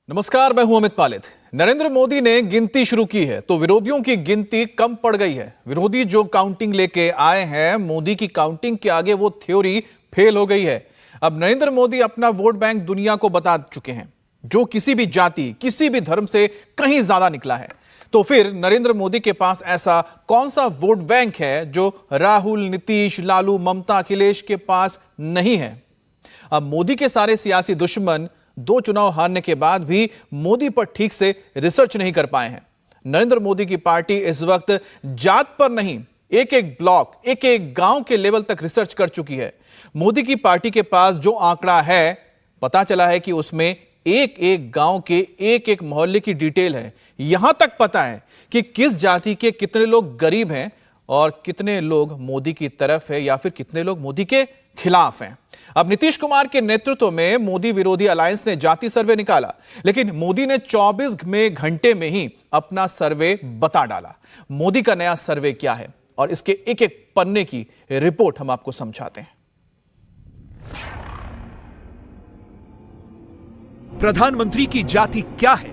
नमस्कार, मैं हूं अमित पालित। नरेंद्र मोदी ने गिनती शुरू की है तो विरोधियों की गिनती कम पड़ गई है। विरोधी जो काउंटिंग लेके आए हैं, मोदी की काउंटिंग के आगे वो थ्योरी फेल हो गई है। अब नरेंद्र मोदी अपना वोट बैंक दुनिया को बता चुके हैं, जो किसी भी जाति, किसी भी धर्म से कहीं ज्यादा निकला है। तो फिर नरेंद्र मोदी के पास ऐसा कौन सा वोट बैंक है जो राहुल, नीतीश, लालू, ममता, अखिलेश के पास नहीं है? अब मोदी के सारे सियासी दुश्मन 2 चुनाव हारने के बाद भी मोदी पर ठीक से रिसर्च नहीं कर पाए हैं। नरेंद्र मोदी की पार्टी इस वक्त जात पर नहीं, एक एक ब्लॉक, एक एक गांव के लेवल तक रिसर्च कर चुकी है। मोदी की पार्टी के पास जो आंकड़ा है, पता चला है कि उसमें एक एक गांव के एक एक मोहल्ले की डिटेल है। यहां तक पता है कि किस जाति के कितने लोग गरीब हैं और कितने लोग मोदी की तरफ है या फिर कितने लोग मोदी के खिलाफ हैं। अब नीतीश कुमार के नेतृत्व में मोदी विरोधी अलायंस ने जाति सर्वे निकाला, लेकिन मोदी ने 24 घंटे में ही अपना सर्वे बता डाला। मोदी का नया सर्वे क्या है और इसके एक एक पन्ने की रिपोर्ट हम आपको समझाते हैं। प्रधानमंत्री की जाति क्या है?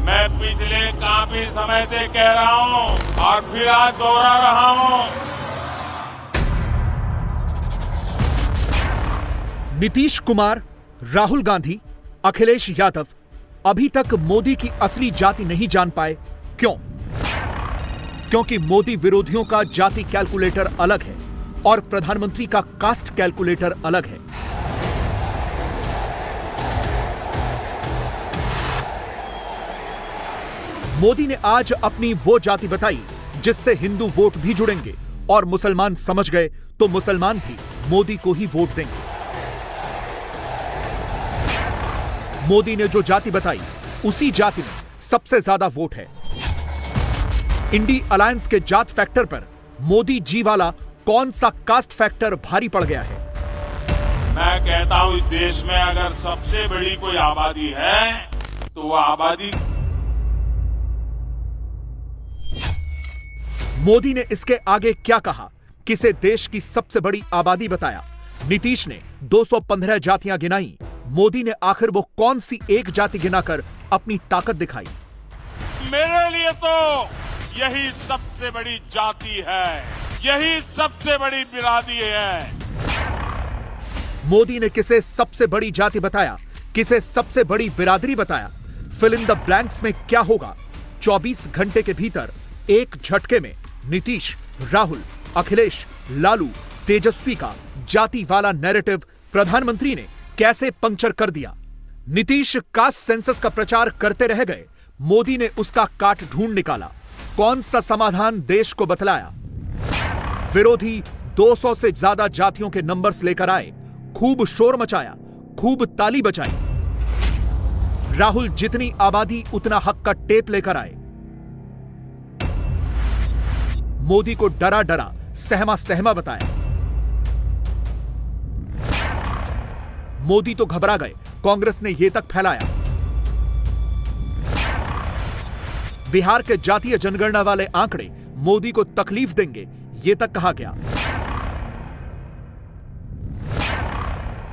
मैं पिछले काफी समय से कह रहा हूं और फिर आज दोहरा रहा हूं। नीतीश कुमार, राहुल गांधी, अखिलेश यादव अभी तक मोदी की असली जाति नहीं जान पाए। क्यों? क्योंकि मोदी विरोधियों का जाति कैलकुलेटर अलग है और प्रधानमंत्री का कास्ट कैलकुलेटर अलग है। मोदी ने आज अपनी वो जाति बताई जिससे हिंदू वोट भी जुड़ेंगे और मुसलमान समझ गए तो मुसलमान भी मोदी को ही वोट देंगे। मोदी ने जो जाति बताई, उसी जाति में सबसे ज्यादा वोट है। इंडी अलायंस के जात फैक्टर पर मोदी जी वाला कौन सा कास्ट फैक्टर भारी पड़ गया है? मैं कहता हूं, इस देश में अगर सबसे बड़ी कोई आबादी है तो वो आबादी। मोदी ने इसके आगे क्या कहा? किसे देश की सबसे बड़ी आबादी बताया? नीतीश ने 215 जातियां गिनाई। मोदी ने आखिर वो कौन सी एक जाति गिनाकर अपनी ताकत दिखाई? मेरे लिए तो यही सबसे बड़ी जाति है, यही सबसे बड़ी बिरादरी है। मोदी ने किसे सबसे बड़ी जाति बताया, किसे सबसे बड़ी बिरादरी बताया? फिल इन द ब्लैंक्स में क्या होगा? 24 घंटे के भीतर एक झटके में नीतीश, राहुल, अखिलेश, लालू, तेजस्वी का जाति वाला नैरेटिव प्रधानमंत्री ने कैसे पंक्चर कर दिया? नीतीश कास्ट सेंसस का प्रचार करते रह गए, मोदी ने उसका काट ढूंढ निकाला। कौन सा समाधान देश को बतलाया? विरोधी 200 से ज्यादा जातियों के नंबर्स लेकर आए, खूब शोर मचाया, खूब ताली बजाई। राहुल जितनी आबादी उतना हक का टेप लेकर आए। मोदी को डरा डरा, सहमा सहमा बताया। मोदी तो घबरा गए, कांग्रेस ने यह तक फैलाया। बिहार के जातीय जनगणना वाले आंकड़े मोदी को तकलीफ देंगे, यह तक कहा गया।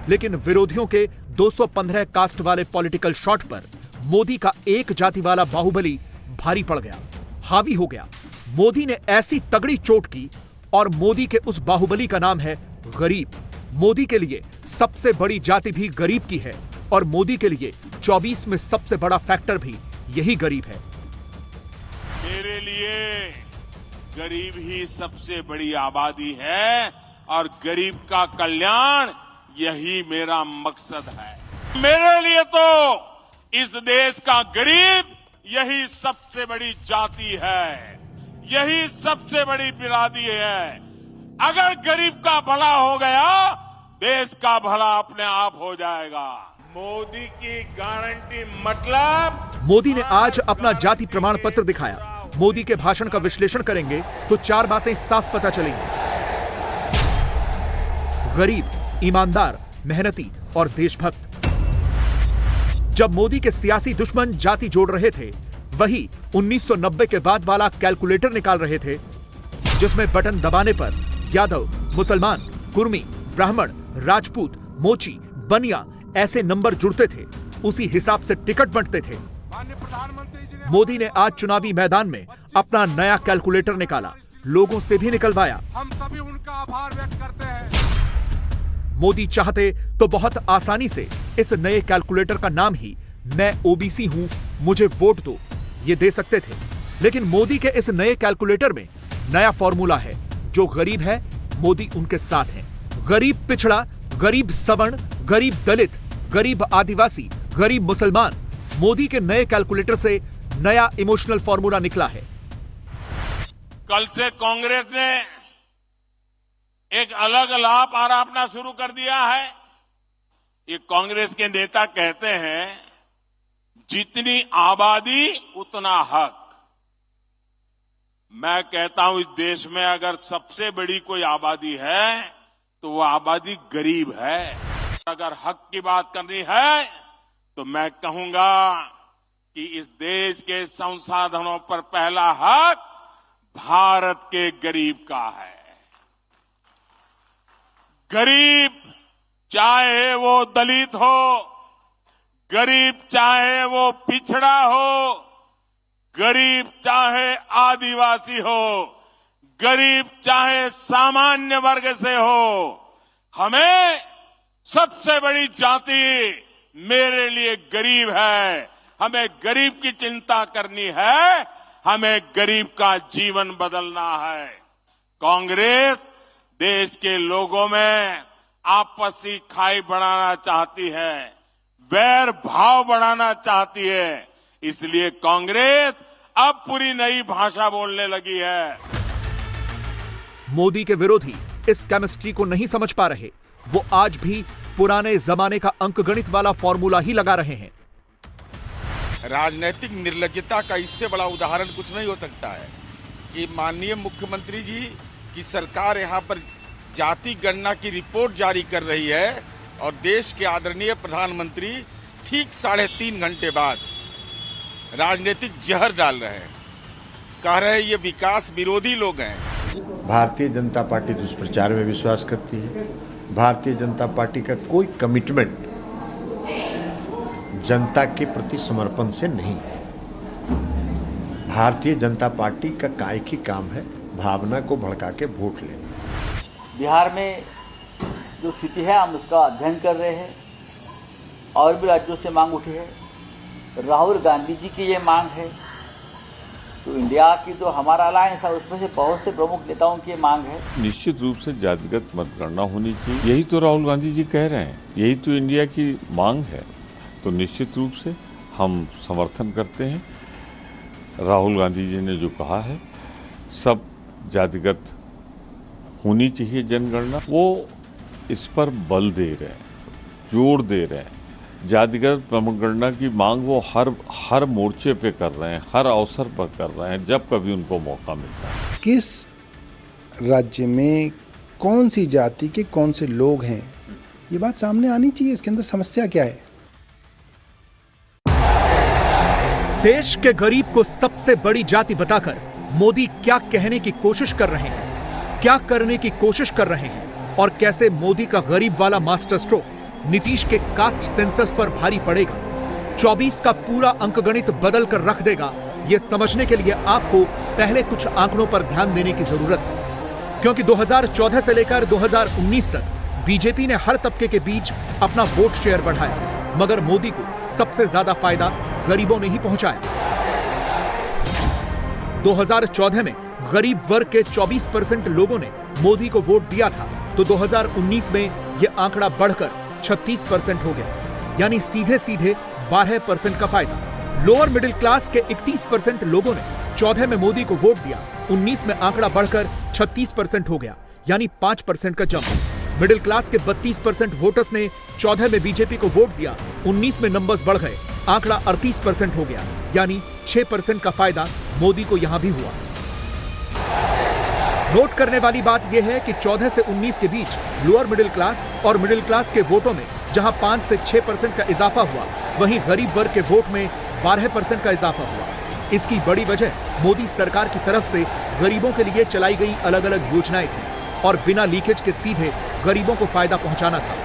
लेकिन विरोधियों के 215 कास्ट वाले पॉलिटिकल शॉट पर मोदी का एक जाति वाला बाहुबली भारी पड़ गया, हावी हो गया। मोदी ने ऐसी तगड़ी चोट की और मोदी के उस बाहुबली का नाम है गरीब। मोदी के लिए सबसे बड़ी जाति भी गरीब की है और मोदी के लिए 24 में सबसे बड़ा फैक्टर भी यही गरीब है। मेरे लिए गरीब ही सबसे बड़ी आबादी है और गरीब का कल्याण यही मेरा मकसद है। मेरे लिए तो इस देश का गरीब यही सबसे बड़ी जाति है, यही सबसे बड़ी बिरादरी है। अगर गरीब का भला हो गया, देश का भला अपने आप हो जाएगा। मोदी की गारंटी मतलब? मोदी ने आज अपना जाति प्रमाण पत्र दिखाया। मोदी के भाषण का विश्लेषण करेंगे तो 4 बातें साफ पता चलेंगी। गरीब, ईमानदार, मेहनती और देशभक्त। जब मोदी के सियासी दुश्मन जाति जोड़ रहे थे, वही 1990 के बाद वाला कैलकुलेटर निकाल रहे थे, जिसमें बटन दबाने पर यादव, मुसलमान, कुर्मी, ब्राह्मण, राजपूत, मोची, बनिया ऐसे नंबर जुड़ते थे। उसी हिसाब से टिकट बंटते थे। मोदी ने आज चुनावी मैदान में अपना नया कैलकुलेटर निकाला, लोगों से भी निकलवाया। हम सभी उनका आभार व्यक्त करते हैं। मोदी चाहते तो बहुत आसानी से इस नए कैलकुलेटर का नाम ही मैं ओबीसी हूं, मुझे वोट दो, ये दे सकते थे। लेकिन मोदी के इस नए कैलकुलेटर में नया फॉर्मूला है। जो गरीब है, मोदी उनके साथ हैं। गरीब पिछड़ा, गरीब सवर्ण, गरीब दलित, गरीब आदिवासी, गरीब मुसलमान, मोदी के नए कैलकुलेटर से नया इमोशनल फॉर्मूला निकला है। कल से कांग्रेस ने एक अलग लाभ आरापना शुरू कर दिया है। ये कांग्रेस के नेता कहते हैं, जितनी आबादी उतना हक। मैं कहता हूं, इस देश में अगर सबसे बड़ी कोई आबादी है तो वो आबादी गरीब है। अगर हक की बात करनी है तो मैं कहूंगा कि इस देश के संसाधनों पर पहला हक भारत के गरीब का है। गरीब चाहे वो दलित हो, गरीब चाहे वो पिछड़ा हो, गरीब चाहे आदिवासी हो, गरीब चाहे सामान्य वर्ग से हो, हमें सबसे बड़ी जाति मेरे लिए गरीब है। हमें गरीब की चिंता करनी है, हमें गरीब का जीवन बदलना है। कांग्रेस देश के लोगों में आपसी खाई बढ़ाना चाहती है, वैर भाव बढ़ाना चाहती है। इसलिए कांग्रेस अब पूरी नई भाषा बोलने लगी है। मोदी के विरोधी इस केमिस्ट्री को नहीं समझ पा रहे। वो आज भी पुराने जमाने का अंकगणित वाला फॉर्मूला ही लगा रहे हैं। राजनीतिक निर्लज्जता का इससे बड़ा उदाहरण कुछ नहीं हो सकता है कि माननीय मुख्यमंत्री जी की सरकार यहाँ पर जाति गणना की रिपोर्ट जारी कर रही है और देश के आदरणीय प्रधानमंत्री ठीक 3.5 घंटे बाद राजनीतिक जहर डाल रहे हैं। कह रहे हैं ये विकास विरोधी लोग हैं। भारतीय जनता पार्टी दुष्प्रचार में विश्वास करती है। भारतीय जनता पार्टी का कोई कमिटमेंट जनता के प्रति समर्पण से नहीं है। भारतीय जनता पार्टी का कायकी काम है भावना को भड़का के वोट लेना। बिहार में जो स्थिति है हम उसका अध्ययन कर रहे हैं और भी राज्यों से मांग उठी है। राहुल गांधी जी की ये मांग है तो इंडिया की जो हमारा अलायंस है उसमें से बहुत से प्रमुख नेताओं की मांग है। निश्चित रूप से जातिगत मतगणना होनी चाहिए। यही तो राहुल गांधी जी कह रहे हैं, यही तो इंडिया की मांग है। तो निश्चित रूप से हम समर्थन करते हैं। राहुल गांधी जी ने जो कहा है, सब जातिगत होनी चाहिए जनगणना, वो इस पर बल दे रहे हैं, जोर दे रहे हैं। जातिगत जनगणना की मांग वो हर मोर्चे पे कर रहे हैं, हर अवसर पर कर रहे हैं, जब कभी उनको मौका मिलता है। किस राज्य में कौन सी जाति के कौन से लोग हैं, ये बात सामने आनी चाहिए। इसके अंदर समस्या क्या है? देश के गरीब को सबसे बड़ी जाति बताकर मोदी क्या कहने की कोशिश कर रहे हैं, क्या करने की कोशिश कर रहे हैं और कैसे मोदी का गरीब वाला मास्टर स्ट्रोक नीतीश के कास्ट सेंसस पर भारी पड़ेगा, 24 का पूरा अंकगणित बदल कर रख देगा, यह समझने के लिए आपको पहले कुछ आंकड़ों पर ध्यान देने की जरूरत है। क्योंकि 2014 से लेकर 2019 तक बीजेपी ने हर तबके के बीच अपना वोट शेयर बढ़ाया, मगर मोदी को सबसे ज्यादा फायदा गरीबों ने ही पहुंचाया। 2014 में गरीब वर्ग के 24% लोगों ने मोदी को वोट दिया था, तो 2019 में यह आंकड़ा बढ़कर 36% हो गया, यानी सीधे सीधे 12% का फायदा। लोअर मिडिल क्लास के 31% लोगों ने 14 में मोदी को वोट दिया, 19 में आंकड़ा बढ़कर 36% हो गया, यानी 5% का जंप। मिडिल क्लास के 32% वोटर्स ने 14 में बीजेपी को वोट दिया, 19 में नंबर्स बढ़ गए, आंकड़ा 38% हो गया, यानी 6% का फायदा मोदी को यहां भी हुआ। नोट करने वाली बात यह है कि 14 से 19 के बीच लोअर मिडिल क्लास और मिडिल क्लास के वोटों में जहां 5 से 6% का इजाफा हुआ, वहीं गरीब वर्ग के वोट में 12% का इजाफा हुआ। इसकी बड़ी वजह मोदी सरकार की तरफ से गरीबों के लिए चलाई गई अलग अलग योजनाएं थी और बिना लीकेज के सीधे गरीबों को फायदा पहुंचाना था।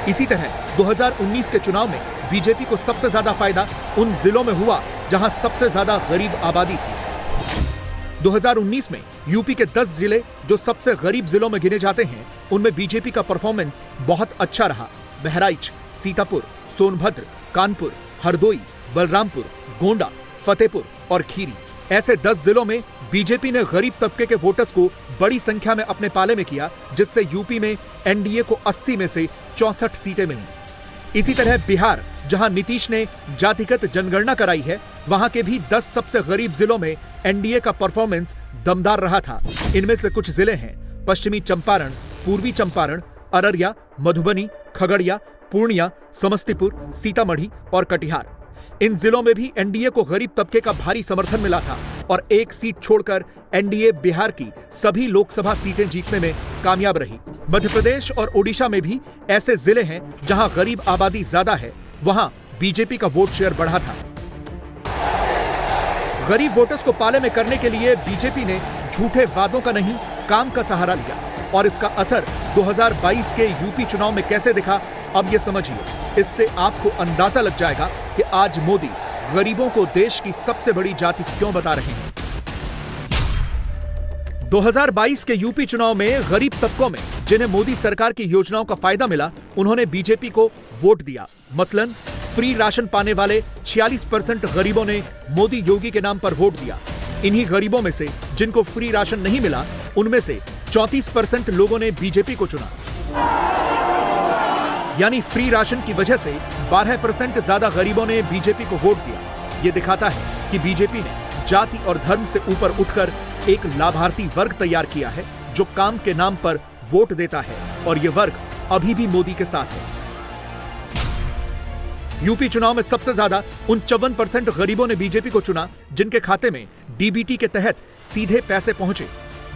इसी तरह 2019 के चुनाव में बीजेपी को सबसे ज्यादा फायदा उन जिलों में हुआ जहां सबसे ज्यादा गरीब आबादी थी। 2019 में यूपी के 10 जिले जो सबसे गरीब जिलों में गिने जाते हैं, उनमें बीजेपी का परफॉर्मेंस बहुत अच्छा रहा। बहराइच, सीतापुर, सोनभद्र, कानपुर, हरदोई, बलरामपुर, गोंडा, फतेहपुर और खीरी, ऐसे 10 जिलों में बीजेपी ने गरीब तबके के वोटर्स को बड़ी संख्या में अपने पाले में किया, जिससे यूपी में एनडीए को 80 में से 64 सीटें मिली। इसी तरह बिहार, जहां नीतीश ने जातिगत जनगणना कराई है, वहां के भी 10 सबसे गरीब जिलों में एनडीए का परफॉर्मेंस दमदार रहा था। इनमें से कुछ जिले हैं पश्चिमी चंपारण, पूर्वी चंपारण, अररिया, मधुबनी, खगड़िया, पूर्णिया, समस्तीपुर, सीतामढ़ी और कटिहार। इन जिलों में भी एनडीए को गरीब तबके का भारी समर्थन मिला था और एक सीट छोड़कर एनडीए बिहार की सभी लोकसभा सीटें जीतने में कामयाब रही। मध्य प्रदेश और ओडिशा में भी ऐसे जिले हैं जहां गरीब आबादी ज्यादा है, वहां बीजेपी का वोट शेयर बढ़ा था। गरीब वोटर्स को पाले में करने के लिए बीजेपी ने झूठे वादों का नहीं, काम का सहारा लिया और इसका असर 2022 के यूपी चुनाव में कैसे दिखा, अब ये समझिए। इससे आपको अंदाजा लग जाएगा कि आज मोदी गरीबों को देश की सबसे बड़ी जाति क्यों बता रहे हैं। 2022 के यूपी चुनाव में गरीब तबकों में जिन्हें मोदी सरकार की योजनाओं का फायदा मिला, उन्होंने बीजेपी को वोट दिया। मसलन फ्री राशन पाने वाले 46% गरीबों ने मोदी योगी के नाम पर वोट दिया। इन्हीं गरीबों में से जिनको फ्री राशन नहीं मिला, उनमें से 34% लोगों ने बीजेपी को चुना। यानी फ्री राशन की वजह से 12% ज्यादा गरीबों ने बीजेपी को वोट दिया। ये दिखाता है कि बीजेपी ने जाति और धर्म से ऊपर उठकर एक लाभार्थी वर्ग तैयार किया है, जो काम के नाम पर वोट देता है और ये वर्ग अभी भी मोदी के साथ है। यूपी चुनाव में सबसे ज्यादा उन 54% गरीबों ने बीजेपी को चुना जिनके खाते में डीबीटी के तहत सीधे पैसे पहुंचे।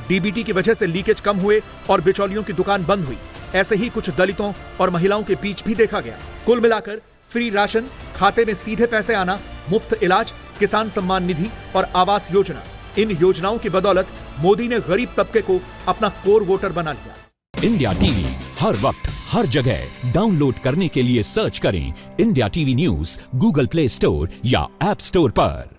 डीबीटी की वजह से लीकेज कम हुए और बिचौलियों की दुकान बंद हुई। ऐसे ही कुछ दलितों और महिलाओं के बीच भी देखा गया। कुल मिलाकर फ्री राशन, खाते में सीधे पैसे आना, मुफ्त इलाज, किसान सम्मान निधि और आवास योजना, इन योजनाओं की बदौलत मोदी ने गरीब तबके को अपना कोर वोटर बना लिया। इंडिया टीवी हर वक्त हर जगह डाउनलोड करने के लिए सर्च करें India TV news Google play store या ऐप स्टोर पर।